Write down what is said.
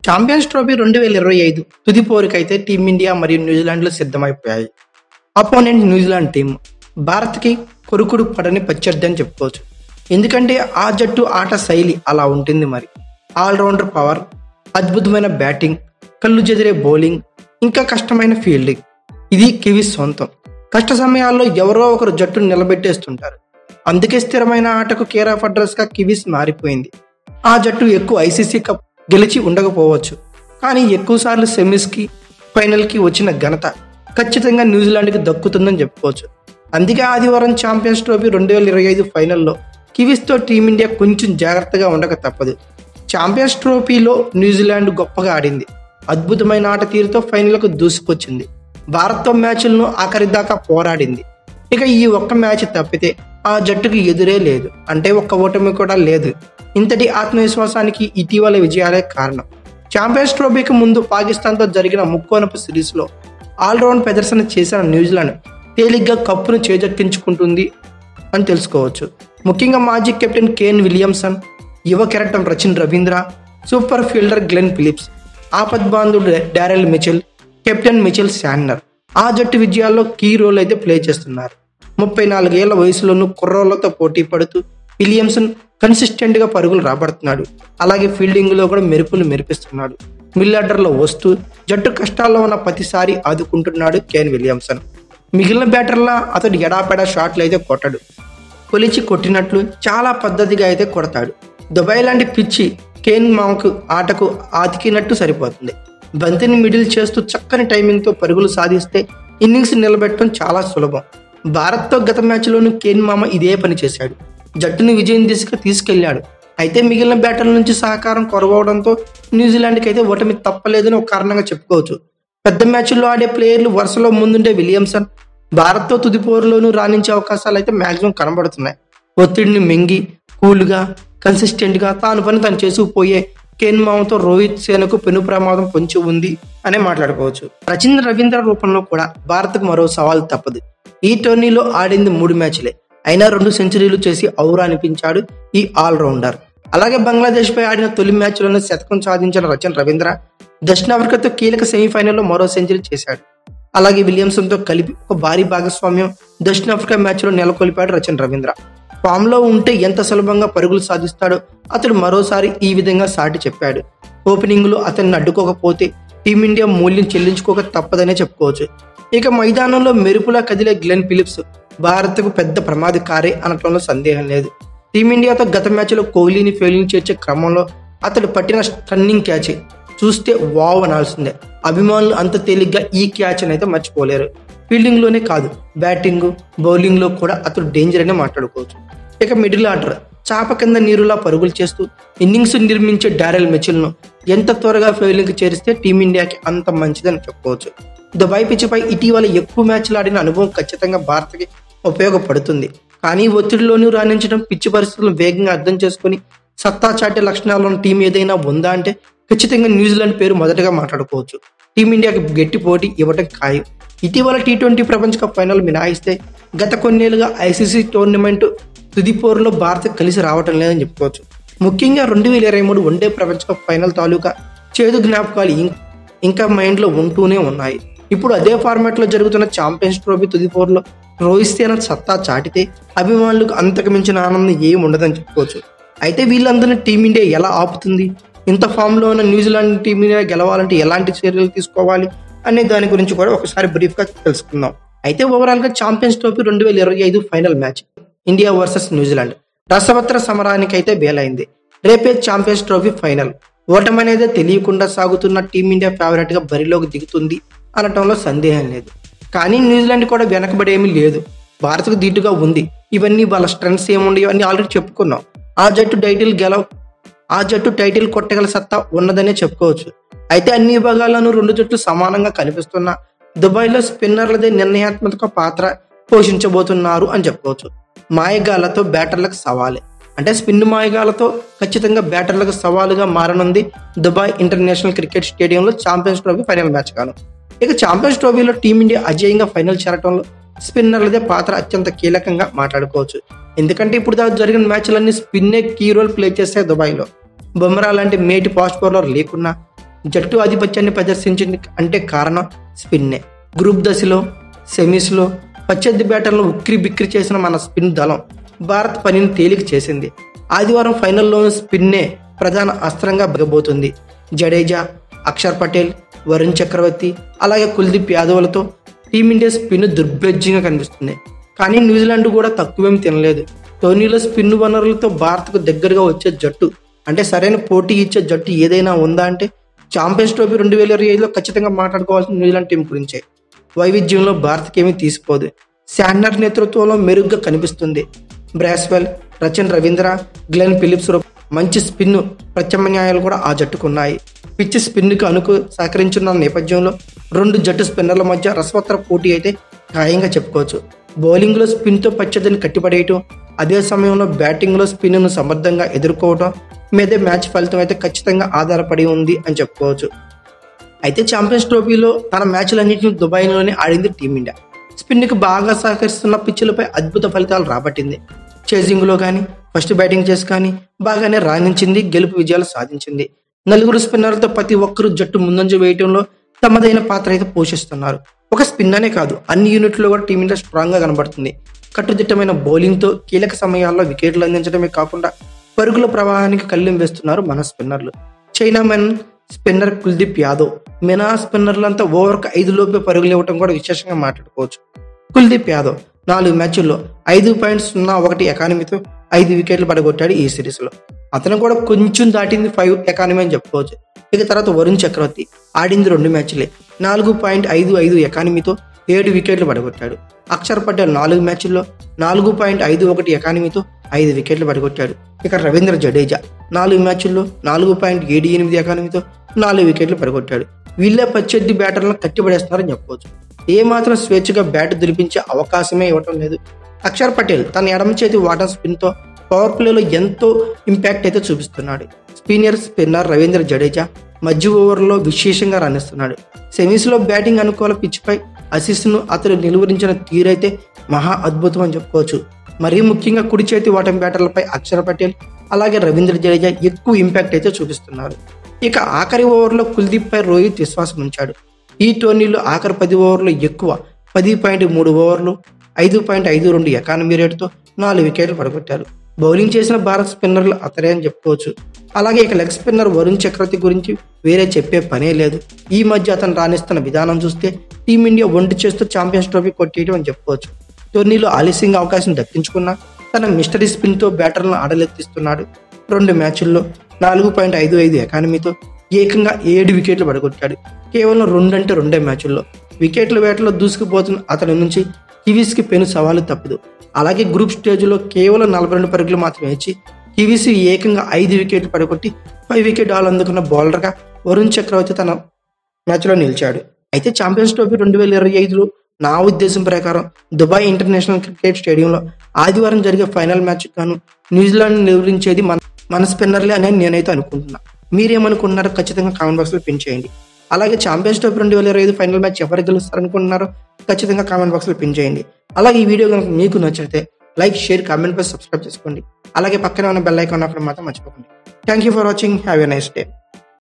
Champions trophy 2025 తుది పోరుకైతే team India మరియు న్యూజిలాండ్లు సిద్ధమైపోయాయి. Opponent New Zealand team భారత్కి కొరుకుడు పడని ప్రత్యర్థి అని చెప్పుకోవచ్చు. ఎందుకంటే ఆ జట్టు ఆట శైలి అలా ఉంటుంది. మరి ఆల్రౌండర్ పవర్, అద్భుతమైన బ్యాటింగ్, కళ్ళు చెదిరే బౌలింగ్, ఇంకా కష్టమైన ఫీల్డింగ్ ఇది కివీస్ సొంతం. కష్ట సమయాల్లో ఎవరో ఒకరు జట్టును నిలబెట్టేస్తుంటారు. అందుకే స్థిరమైన ఆటకు కేర్ ఆఫ్ అడ్రస్ గా కివీస్ మారిపోయింది. ఆ జట్టు ఎక్కువ ఐసీసీ కప్ గెలిచి ఉండకపోవచ్చు, కానీ ఎక్కువసార్లు సెమీస్కి, ఫైనల్కి వచ్చిన ఘనత ఖచ్చితంగా న్యూజిలాండ్కి దక్కుతుందని చెప్పుకోవచ్చు. అందుకే ఆదివారం ఛాంపియన్స్ ట్రోఫీ 2025 ఫైనల్లో కివీస్తో టీమిండియా కొంచెం జాగ్రత్తగా ఉండక తప్పదు. ఛాంపియన్స్ ట్రోఫీలో న్యూజిలాండ్ గొప్పగా ఆడింది. అద్భుతమైన ఆట తీరుతో ఫైనల్కు దూసుకొచ్చింది. భారత్తో మ్యాచ్లను ఆఖరి దాకా పోరాడింది. ఇక ఈ ఒక్క మ్యాచ్ తప్పితే ఆ జట్టుకు ఎదురే లేదు, అంటే ఒక్క ఓటమి కూడా లేదు. ఇంతటి ఆత్మవిశ్వాసానికి ఇటీవల విజయాలే కారణం. ఛాంపియన్స్ ట్రోఫీకి ముందు పాకిస్తాన్తో జరిగిన ముక్కోనపు సిరీస్లో ఆల్రౌండ్ ప్రదర్శన చేసిన న్యూజిలాండ్ తేలిగ్గా కప్పును చేజెక్కించుకుంటుంది అని తెలుసుకోవచ్చు. ముఖ్యంగా మాజీ కెప్టెన్ కేన్ విలియమ్సన్, యువ captain Rachin Ravindra, super fielder Glenn Phillips, ఆపద్బాంధుడు Daryl Mitchell, captain Mitchell Santner ఆ జట్టు విజయాల్లో కీ రోల్ అయితే ప్లే చేస్తున్నారు. 34 ఏళ్ల వయసులోనూ కుర్రోళ్లతో పోటీ పడుతూ విలియమ్సన్ కన్సిస్టెంట్ గా పరుగులు రాబడుతున్నాడు. అలాగే ఫీల్డింగ్ లో కూడా మెరుపులు మెరిపిస్తున్నాడు. మిడిలార్డర్లో వస్తూ జట్టు కష్టాల్లో ఉన్న ప్రతిసారి ఆదుకుంటున్నాడు కేన్ విలియమ్సన్. మిగిలిన బ్యాటర్లా అతడు ఎడాపెడా షాట్లు అయితే కొట్టడు. కొలిచి కొట్టినట్లు చాలా పద్ధతిగా అయితే కొడతాడు. దుబాయ్ లాంటి పిచ్చి కేన్ మామకు ఆటకు ఆతికినట్టు సరిపోతుంది. బంతిని మిడిల్ చేస్తూ చక్కని టైమింగ్తో పరుగులు సాధిస్తే ఇన్నింగ్స్ నిలబెట్టడం చాలా సులభం. భారత్తో గత మ్యాచ్లోనూ కేన్ మామ ఇదే పని చేశాడు. జట్టును విజయం దిశగా తీసుకెళ్లాడు. అయితే మిగిలిన బ్యాటర్ల నుంచి సహకారం కొరవడంతో న్యూజిలాండ్కి అయితే ఓటమి తప్పలేదని ఒక కారణంగా చెప్పుకోవచ్చు. పెద్ద మ్యాచ్ల్లో ఆడే ప్లేయర్లు వరుసలో ముందుండే విలియమ్సన్ భారత్తో తుది పోరులోనూ రాణించే అవకాశాలు అయితే మాక్సిమం కనబడుతున్నాయి. ఒత్తిడిని మింగి కూల్గా, కన్సిస్టెంట్గా తాను పని తను చేసుకుపోయే కేన్ మామతో రోహిత్ సేనకు పెను ప్రమాదం పొంచి ఉంది అనే మాట్లాడుకోవచ్చు. రచిన్ రవీంద్ర రూపంలో కూడా భారత్కు మరో సవాల్ తప్పదు. ఈ టోర్నీలో ఆడింది 3 మ్యాచ్లే, అయినా 2 సెంచరీలు చేసి ఔరా అనిపించాడు ఈ ఆల్రౌండర్. అలాగే బంగ్లాదేశ్ పై ఆడిన తొలి మ్యాచ్లోనే శతకం సాధించిన రచిన్ రవీంద్ర దక్షిణాఫ్రికాతో కీలక సెమీఫైనల్లో మరో సెంచరీ చేశాడు. అలాగే విలియమ్సన్తో కలిపి ఒక భారీ భాగస్వామ్యం దక్షిణాఫ్రికా మ్యాచ్లో నెలకొల్పాడు రచిన్ రవీంద్ర. ఫామ్ లో ఉంటే ఎంత సులభంగా పరుగులు సాధిస్తాడో అతడు మరోసారి ఈ విధంగా సాటి చెప్పాడు. ఓపెనింగ్ లో అతన్ని అడ్డుకోకపోతే టీమిండియా మూల్యం చెల్లించుకోక తప్పదనే చెప్పుకోవచ్చు. ఇక మైదానంలో మెరుపులా కదిలే గ్లెన్ ఫిలిప్స్ భారత్కు పెద్ద ప్రమాదకారే అనటంలో సందేహం లేదు. టీమిండియాతో గత మ్యాచ్లో కోహ్లీని ఫీల్డింగ్ చేర్చే క్రమంలో అతడు పట్టిన స్టన్నింగ్ క్యాచ్ చూస్తే వావ్ అనాల్సిందే. అభిమానులు అంత తేలిగ్గా ఈ క్యాచ్ అయితే మర్చిపోలేరు. ఫీల్డింగ్ లోనే కాదు, బ్యాటింగ్, బౌలింగ్ లో కూడా అతడు డేంజర్ అనే మాట్లాడుకోవచ్చు. ఇక మిడిల్ ఆర్డర్ చాప కింద నీరులా పరుగులు చేస్తూ ఇన్నింగ్స్ నిర్మించే డారెల్ మిచెల్ ను ఎంత త్వరగా ఫీల్డింగ్ చేరిస్తే టీమిండియాకి అంత మంచిదని చెప్పుకోవచ్చు. దుబాయ్ పిచ్పై ఇటీవల ఎక్కువ మ్యాచ్లు ఆడిన అనుభవం ఖచ్చితంగా భారత్కి ఉపయోగపడుతుంది. కానీ ఒత్తిడిలోనూ రాణించడం, పిచ్చి పరిస్థితులను వేగంగా అర్థం చేసుకుని సత్తా చాటే లక్షణాలు ఉన్న టీం ఏదైనా ఉందా అంటే ఖచ్చితంగా న్యూజిలాండ్ పేరు మొదటగా మాట్లాడుకోవచ్చు. టీమిండియాకి గట్టి పోటీ ఇవ్వడం ఖాయం. ఇటీవల T20 ప్రపంచ కప్ ఫైనల్ మినహాయిస్తే గత కొన్నేళ్లుగా ఐసీసీ టోర్నమెంట్ తుది పోరులో భారత్ కలిసి రావటం లేదని చెప్పుకోవచ్చు. ముఖ్యంగా 2023 వన్డే ప్రపంచ కప్ ఫైనల్ తాలూకా చేదు జ్ఞాపకాలు ఇంకా మైండ్లో ఉంటూనే ఉన్నాయి. ఇప్పుడు అదే ఫార్మాట్ లో జరుగుతున్న ఛాంపియన్స్ ట్రోఫీ తుది పోరులో రోహిత్ సేన సత్తా చాటితే అభిమానులకు అంతకు మించిన ఆనందం ఏమి ఉండదని చెప్పుకోవచ్చు. అయితే వీళ్ళందరినీ టీమిండియా ఎలా ఆపుతుంది? ఇంత ఫామ్ లో ఉన్న న్యూజిలాండ్ టీమిండియా గెలవాలంటే ఎలాంటి చర్యలు తీసుకోవాలి అనే దాని గురించి కూడా ఒకసారి బ్రీఫ్ గా తెలుసుకుందాం. అయితే ఓవరాల్ గా champions trophy 2025 final match India versus New Zealand రసవత్ర సమరానికి అయితే బేలైంది. రేపే ఛాంపియన్స్ ట్రోఫీ ఫైనల్. ఓటమి అనేది తెలియకుండా సాగుతున్న టీమిండియా ఫేవరెట్ గా బరిలోకి దిగుతుంది అనటంలో సందేహం లేదు. కానీ న్యూజిలాండ్ కూడా వెనకబడి ఏమీ లేదు, భారత్కు ధీటుగా ఉంది. ఇవన్నీ వాళ్ళ స్ట్రెంగ్స్ ఏముండి ఇవన్నీ ఆల్రెడీ చెప్పుకున్నాం. ఆ జట్టు టైటిల్ కొట్టగల సత్తా ఉన్నదనే చెప్పుకోవచ్చు. అయితే అన్ని విభాగాల్లోనూ 2 జట్లు సమానంగా కనిపిస్తున్న దుబాయ్లో స్పిన్నర్లదే నిర్ణయాత్మక పాత్ర పోషించబోతున్నారు అని చెప్పుకోవచ్చు. మాయగాళ్లతో బ్యాటర్లకు సవాలే, అంటే స్పిన్ మాయగాళ్లతో ఖచ్చితంగా బ్యాటర్లకు సవాలుగా మారనుంది దుబాయ్ ఇంటర్నేషనల్ క్రికెట్ స్టేడియంలో ఛాంపియన్స్ ట్రోఫీ ఫైనల్ మ్యాచ్ గాను. ఇక ఛాంపియన్స్ ట్రోఫీలో టీమిండియా అజేయంగా ఫైనల్ చేరటంలో స్పిన్నర్లదే పాత్ర అత్యంత కీలకంగా మాట్లాడుకోవచ్చు. ఎందుకంటే ఇప్పుడు దాకా జరిగిన మ్యాచ్లన్నీ స్పిన్నే కీ రోల్ ప్లే చేస్తాయి. దుబాయ్లో బుమ్రా లాంటి మేటి ఫాస్ట్ బౌలర్ లేకున్నా జట్టు ఆధిపత్యాన్ని ప్రదర్శించింది అంటే కారణం స్పిన్నే. గ్రూప్ దశలో, సెమీస్లో ప్రత్యర్థి బ్యాటర్లను ఉక్కిరి బిక్కిరి చేసిన మన స్పిన్ దళం భారత్ పనిని తేలిక చేసింది. ఆదివారం ఫైనల్లోనూ స్పిన్నే ప్రధాన అస్త్రంగా బగబోతుంది. జడేజా, అక్షర్ పటేల్, వరుణ్ చక్రవర్తి అలాగే కుల్దీప్ యాదవ్లతో టీమిండియా స్పిన్ దుర్భేద్యంగా కనిపిస్తుంది. కానీ న్యూజిలాండ్ కూడా తక్కువేం తినలేదు. టోర్నీలో స్పిన్ వనరులతో భారత్కు దగ్గరగా వచ్చే జట్టు అంటే సరైన పోటీ ఇచ్చే జట్టు ఏదైనా ఉందా అంటే ఛాంపియన్స్ ట్రోఫీ 2025లో ఖచ్చితంగా మాట్లాడుకోవాల్సిన న్యూజిలాండ్ టీం గురించే. వైవిధ్యంలో భారత్కి ఏమీ తీసిపోదు. శాండర్ నేతృత్వంలో మెరుగ్గా కనిపిస్తుంది. Bracewell, Rachin Ravindra, Glenn Phillips మంచి స్పిన్ ప్రత్యామ్నాయాలు కూడా ఆ జట్టుకున్నాయి. పిచ్ స్పిన్కు సహకరించిన నేపథ్యంలో రెండు జట్టు స్పిన్నర్ల మధ్య రసవత్తర పోటీ అయితే ఖాయంగా చెప్పుకోవచ్చు. బౌలింగ్లో స్పిన్తో ప్రత్యర్థిని కట్టిపడేయటం, అదే సమయంలో బ్యాటింగ్లో స్పిన్ను సమర్థంగా ఎదుర్కోవటం మీదే మ్యాచ్ ఫలితం అయితే ఖచ్చితంగా ఆధారపడి ఉంది అని చెప్పుకోవచ్చు. అయితే ఛాంపియన్స్ ట్రోఫీలో తన మ్యాచ్లన్నింటినీ దుబాయ్లోనే ఆడింది టీమిండియా. స్పిన్కి బాగా సహకరిస్తున్న పిచ్చులపై అద్భుత ఫలితాలు రాబట్టింది. చేజింగ్లో కానీ, ఫస్ట్ బ్యాటింగ్ చేసి కానీ బాగానే రాణించింది, గెలుపు విజయాలు సాధించింది. నలుగురు స్పిన్నర్లతో ప్రతి ఒక్కరూ జట్టు ముందంజ వేయటంలో తమదైన పాత్ర అయితే పోషిస్తున్నారు. ఒక స్పిన్ అనే కాదు, అన్ని యూనిట్లో కూడా టీమిండియా స్ట్రాంగ్గా కనబడుతుంది. కట్టుదిట్టమైన బౌలింగ్తో కీలక సమయాల్లో వికెట్లు అందించడమే కాకుండా పరుగుల ప్రవాహానికి కళ్ళెం వేస్తున్నారు మన స్పిన్నర్లు. చైనామెన్ స్పిన్నర్ కుల్దీప్ యాదవ్ మినా స్పిన్నర్లంతా ఓవర్కు 5 లోపే పరుగులు ఇవ్వడం కూడా విశేషంగా మాట్లాడుకోవచ్చు. కుల్దీప్ యాదవ్ 4 మ్యాచ్ల్లో 5.01 ఎకానమీతో 5 వికెట్లు పడగొట్టాడు ఈ సిరీస్లో. అతను కూడా కొంచెం దాటింది 5 ఎకానమీ అని చెప్పుకోవచ్చు. ఇక తర్వాత వరుణ్ చక్రవర్తి ఆడింది 2 మ్యాచ్లే 4.55 ఎకానమీతో 7 వికెట్లు పడగొట్టాడు. అక్షర్ పటేల్ 4 మ్యాచ్ల్లో 4.51 ఎకానమీతో 5 వికెట్లు పడగొట్టాడు. ఇక రవీంద్ర జడేజా 4 మ్యాచ్ల్లో 4.78 ఎకానమీతో 4 వికెట్లు పడగొట్టాడు. వీళ్ళే ప్రత్యర్థి బ్యాటర్లను కట్టిపడేస్తున్నారని చెప్పవచ్చు. ఏమాత్రం స్వేచ్ఛగా బ్యాట్ దులిపించే అవకాశమే ఇవ్వటం లేదు. అక్షర్ పటేల్ తన ఎడమ చేతి వాటర్ స్పిన్తో పవర్ ప్లేలో ఎంతో ఇంపాక్ట్ అయితే చూపిస్తున్నాడు. స్పిన్నర్ రవీంద్ర జడేజా మధ్య ఓవర్లో విశేషంగా రాణిస్తున్నాడు. సెమీస్లో బ్యాటింగ్ అనుకూల పిచ్పై ఆసీస్ను అతడు నిలువరించిన తీరైతే మహా అద్భుతం అని చెప్పుకోవచ్చు. మరీ ముఖ్యంగా కుడి చేతి వాటం బ్యాటర్లపై అక్షర్ పటేల్ అలాగే రవీంద్ర జడేజా ఎక్కువ ఇంపాక్ట్ అయితే చూపిస్తున్నారు. ఇక ఆఖరి ఓవర్లో కుల్దీప్ పై రోహిత్ విశ్వాసం ఉంచాడు. ఈ టోర్నీలో ఆఖరి 10 ఓవర్లు ఎక్కువ 10.3 ఓవర్లు 5.52 ఎకానమీ రేటుతో 4 వికెట్లు పడగొట్టారు. బౌలింగ్ చేసిన భారత్ స్పిన్నర్లు అతడే అని చెప్పుకోవచ్చు. అలాగే ఇక లెగ్ స్పిన్నర్ వరుణ్ చక్రవర్తి గురించి వేరే చెప్పే పనే లేదు. ఈ మధ్య అతను రాణిస్తున్న విధానం చూస్తే టీమిండియా ఒంటి చేస్తూ ఛాంపియన్స్ ట్రోఫీ కొట్టేయడం అని చెప్పుకోవచ్చు. టోర్నీలో ఆలస్యంగా అవకాశం దక్కించుకున్న తన మిస్టరీ స్పిన్తో బ్యాటర్లను ఆడలెత్తిస్తున్నాడు. 2 మ్యాచ్ల్లో 4.55 ఎకానమీతో ఏకంగా 7 వికెట్లు పడగొట్టాడు. కేవలం 2 అంటే 2 మ్యాచ్ల్లో వికెట్ల వేటలో దూసుకుపోతున్న అతని నుంచి కివీస్కి పెను సవాలు తప్పదు. అలాగే గ్రూప్ స్టేజ్లో కేవలం 42 పరుగులు మాత్రమే ఇచ్చి కివీస్ ఏకంగా 5 వికెట్లు పడగొట్టి 5 వికెట్ ఆల్ అందుకున్న బౌలర్గా వరుణ్ చక్రవర్తి తన మ్యాచ్లో నిలిచాడు. అయితే ఛాంపియన్స్ ట్రోఫీ 2025లో నా ఉద్దేశం ప్రకారం దుబాయ్ ఇంటర్నేషనల్ క్రికెట్ స్టేడియంలో ఆదివారం జరిగే ఫైనల్ మ్యాచ్ గాను న్యూజిలాండ్ నిలువరించేది మన స్పిన్నర్లే అని నేనైతే అనుకుంటున్నా. మీరేమనుకుంటున్నారో ఖచ్చితంగా కామెంట్ బాక్స్లో పిన్ చేయండి. అలాగే ఛాంపియన్స్ ట్రోఫీ 2025 ఫైనల్ మ్యాచ్ ఎవరు గెలుస్తారనుకుంటున్నారో ఖచ్చితంగా కామెంట్ బాక్స్లో పిన్ చేయండి. అలాగే ఈ వీడియో కనుక మీకు నచ్చితే లైక్, షేర్, కామెంట్ పై సబ్స్క్రైబ్ చేసుకోండి. అలాగే పక్కనే ఉన్న బెల్ ఐకాన్ అక్కడ మాత్రం మర్చిపోకండి. Thank you for watching. Have a nice day.